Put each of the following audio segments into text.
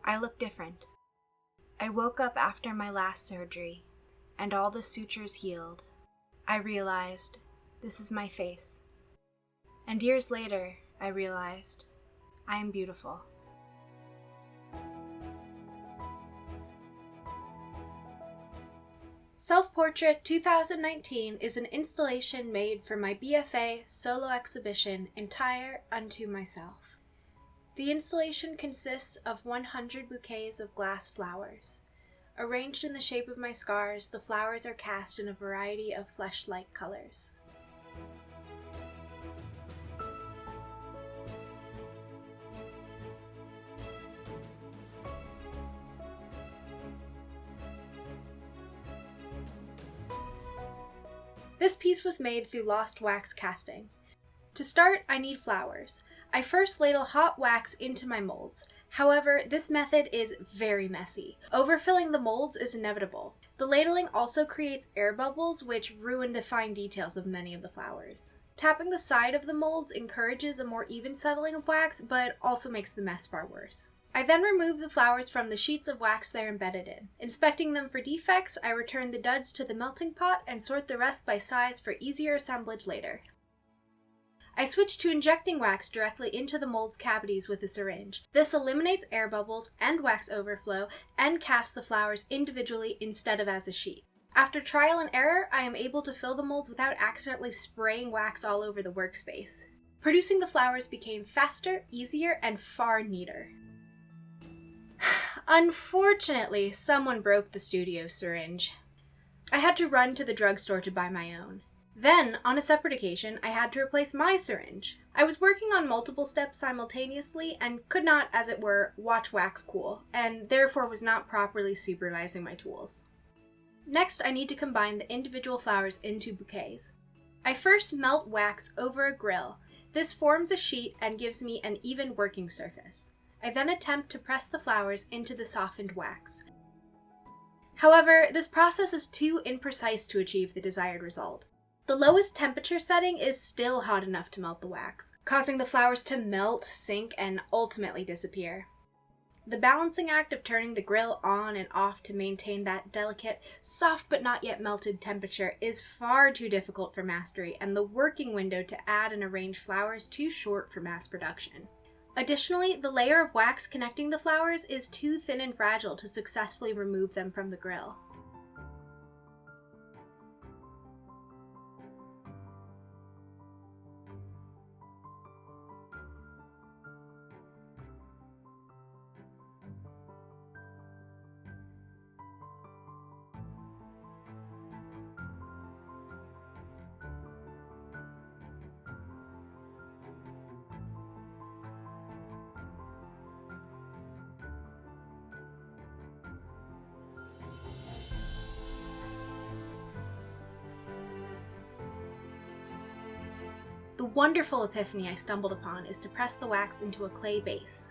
I look different. I woke up after my last surgery, and all the sutures healed. I realized, this is my face. And years later, I realized, I am beautiful. Self-Portrait 2019 is an installation made for my BFA solo exhibition, Entire Unto Myself. The installation consists of 100 bouquets of glass flowers. Arranged in the shape of my scars, the flowers are cast in a variety of flesh-like colors. This piece was made through lost wax casting. To start, I need flowers. I first ladle hot wax into my molds. However, this method is very messy. Overfilling the molds is inevitable. The ladling also creates air bubbles, which ruin the fine details of many of the flowers. Tapping the side of the molds encourages a more even settling of wax, but also makes the mess far worse. I then remove the flowers from the sheets of wax they're embedded in. Inspecting them for defects, I return the duds to the melting pot and sort the rest by size for easier assemblage later. I switch to injecting wax directly into the mold's cavities with a syringe. This eliminates air bubbles and wax overflow and casts the flowers individually instead of as a sheet. After trial and error, I am able to fill the molds without accidentally spraying wax all over the workspace. Producing the flowers became faster, easier, and far neater. Unfortunately, someone broke the studio syringe. I had to run to the drugstore to buy my own. Then, on a separate occasion, I had to replace my syringe. I was working on multiple steps simultaneously and could not, as it were, watch wax cool, and therefore was not properly supervising my tools. Next, I need to combine the individual flowers into bouquets. I first melt wax over a grill. This forms a sheet and gives me an even working surface. I then attempt to press the flowers into the softened wax. However, this process is too imprecise to achieve the desired result. The lowest temperature setting is still hot enough to melt the wax, causing the flowers to melt, sink, and ultimately disappear. The balancing act of turning the grill on and off to maintain that delicate, soft but not yet melted temperature is far too difficult for mastery, and the working window to add and arrange flowers too short for mass production. Additionally, the layer of wax connecting the flowers is too thin and fragile to successfully remove them from the grill. The wonderful epiphany I stumbled upon is to press the wax into a clay base.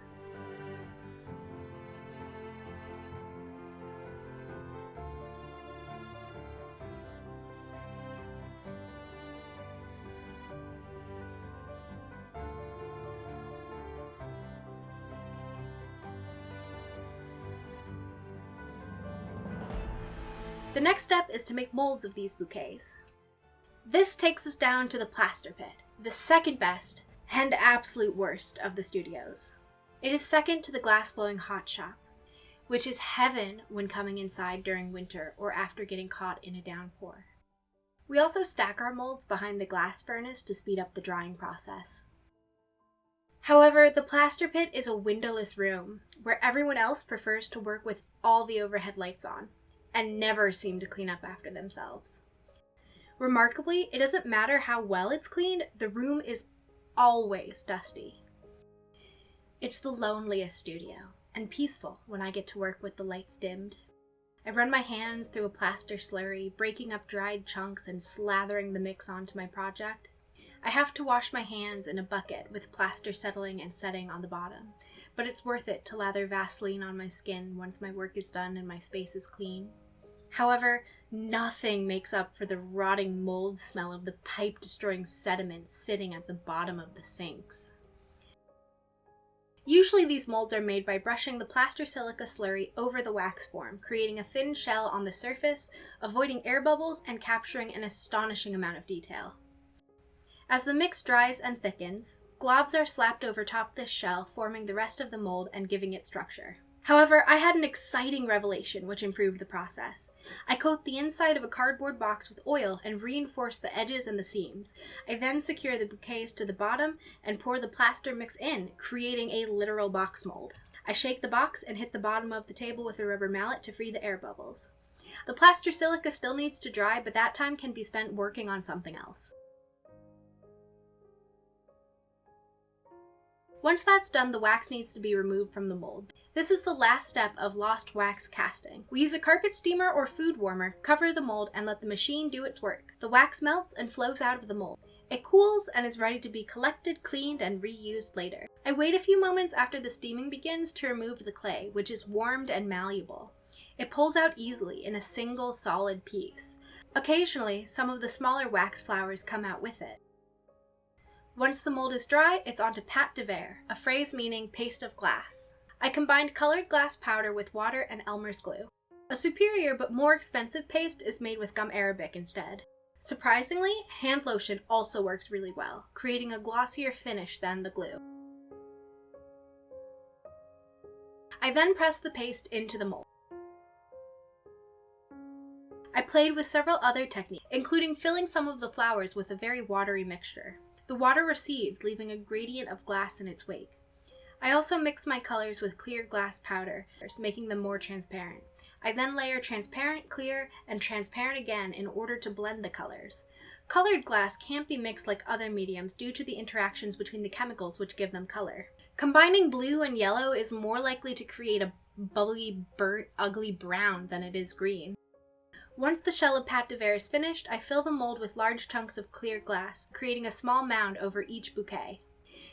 The next step is to make molds of these bouquets. This takes us down to the plaster pit, the second best and absolute worst of the studios. It is second to the glass-blowing hot shop, which is heaven when coming inside during winter or after getting caught in a downpour. We also stack our molds behind the glass furnace to speed up the drying process. However, the plaster pit is a windowless room where everyone else prefers to work with all the overhead lights on and never seem to clean up after themselves. Remarkably, it doesn't matter how well it's cleaned, the room is always dusty. It's the loneliest studio, and peaceful when I get to work with the lights dimmed. I run my hands through a plaster slurry, breaking up dried chunks and slathering the mix onto my project. I have to wash my hands in a bucket with plaster settling and setting on the bottom, but it's worth it to lather Vaseline on my skin once my work is done and my space is clean. However, nothing makes up for the rotting mold smell of the pipe-destroying sediment sitting at the bottom of the sinks. Usually these molds are made by brushing the plaster silica slurry over the wax form, creating a thin shell on the surface, avoiding air bubbles, and capturing an astonishing amount of detail. As the mix dries and thickens, globs are slapped over top this shell, forming the rest of the mold and giving it structure. However, I had an exciting revelation which improved the process. I coat the inside of a cardboard box with oil and reinforce the edges and the seams. I then secure the bouquets to the bottom and pour the plaster mix in, creating a literal box mold. I shake the box and hit the bottom of the table with a rubber mallet to free the air bubbles. The plaster silica still needs to dry, but that time can be spent working on something else. Once that's done, the wax needs to be removed from the mold. This is the last step of lost wax casting. We use a carpet steamer or food warmer, cover the mold, and let the machine do its work. The wax melts and flows out of the mold. It cools and is ready to be collected, cleaned, and reused later. I wait a few moments after the steaming begins to remove the clay, which is warmed and malleable. It pulls out easily in a single solid piece. Occasionally, some of the smaller wax flowers come out with it. Once the mold is dry, it's onto pâte de verre, a phrase meaning paste of glass. I combined colored glass powder with water and Elmer's glue. A superior but more expensive paste is made with gum arabic instead. Surprisingly, hand lotion also works really well, creating a glossier finish than the glue. I then press the paste into the mold. I played with several other techniques, including filling some of the flowers with a very watery mixture. The water recedes, leaving a gradient of glass in its wake. I also mix my colors with clear glass powder, making them more transparent. I then layer transparent, clear, and transparent again in order to blend the colors. Colored glass can't be mixed like other mediums due to the interactions between the chemicals which give them color. Combining blue and yellow is more likely to create a bubbly, burnt, ugly brown than it is green. Once the shell of pâte de verre is finished, I fill the mold with large chunks of clear glass, creating a small mound over each bouquet.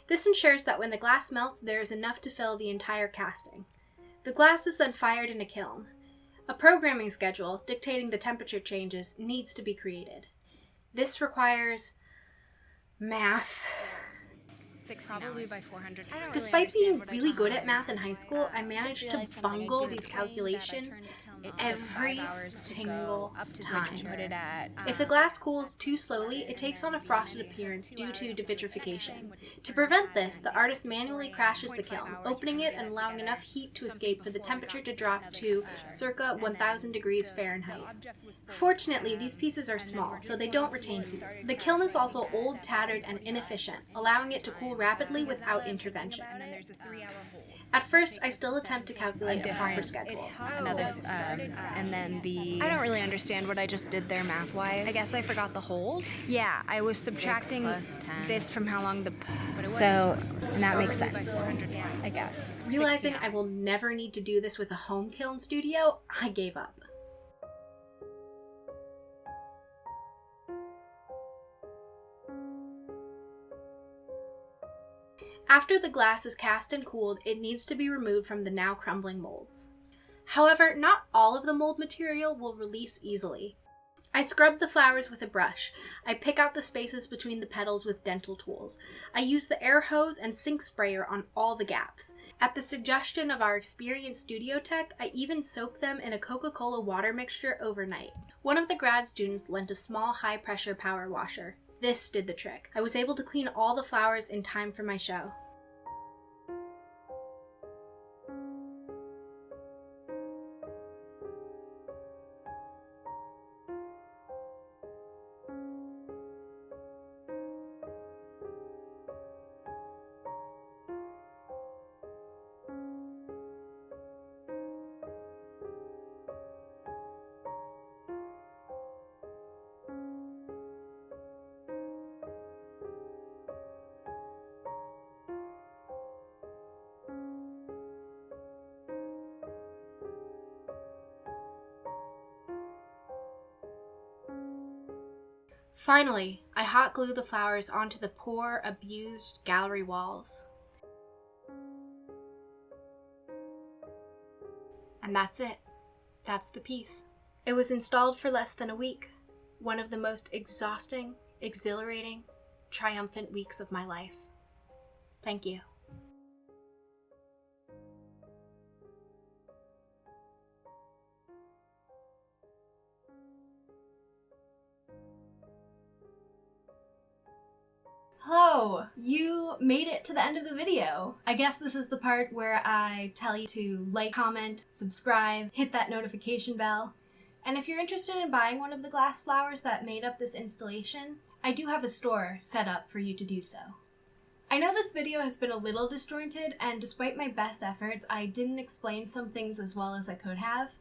This ensures that when the glass melts, there is enough to fill the entire casting. The glass is then fired in a kiln. A programming schedule, dictating the temperature changes, needs to be created. This requires math. Probably by 400. Despite being really good at math in high school, I managed to bungle these calculations every single time. If the glass cools too slowly, it takes on a frosted appearance due to devitrification. To prevent this, the artist manually crashes the kiln, opening it and allowing enough heat to escape for the temperature to drop to circa 1000 degrees Fahrenheit. Fortunately, these pieces are small, so they don't retain heat. The kiln is also old, tattered, and inefficient, allowing it to cool rapidly without intervention. At first, I still attempt to calculate a proper schedule. And then the... I don't really understand what I just did there math-wise. I guess I forgot the hold. Yeah, I was subtracting this from how long the... So, and that makes sense, I guess. Realizing I will never need to do this with a home kiln studio, I gave up. After the glass is cast and cooled, it needs to be removed from the now crumbling molds. However, not all of the mold material will release easily. I scrub the flowers with a brush. I pick out the spaces between the petals with dental tools. I use the air hose and sink sprayer on all the gaps. At the suggestion of our experienced studio tech, I even soak them in a Coca-Cola water mixture overnight. One of the grad students lent a small high-pressure power washer. This did the trick. I was able to clean all the flowers in time for my show. Finally, I hot glue the flowers onto the poor, abused gallery walls. And that's it. That's the piece. It was installed for less than a week. One of the most exhausting, exhilarating, triumphant weeks of my life. Thank you. Hello! You made it to the end of the video. I guess this is the part where I tell you to like, comment, subscribe, hit that notification bell. And if you're interested in buying one of the glass flowers that made up this installation, I do have a store set up for you to do so. I know this video has been a little disjointed, and despite my best efforts, I didn't explain some things as well as I could have.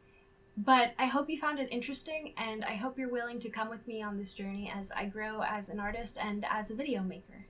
But I hope you found it interesting, and I hope you're willing to come with me on this journey as I grow as an artist and as a video maker.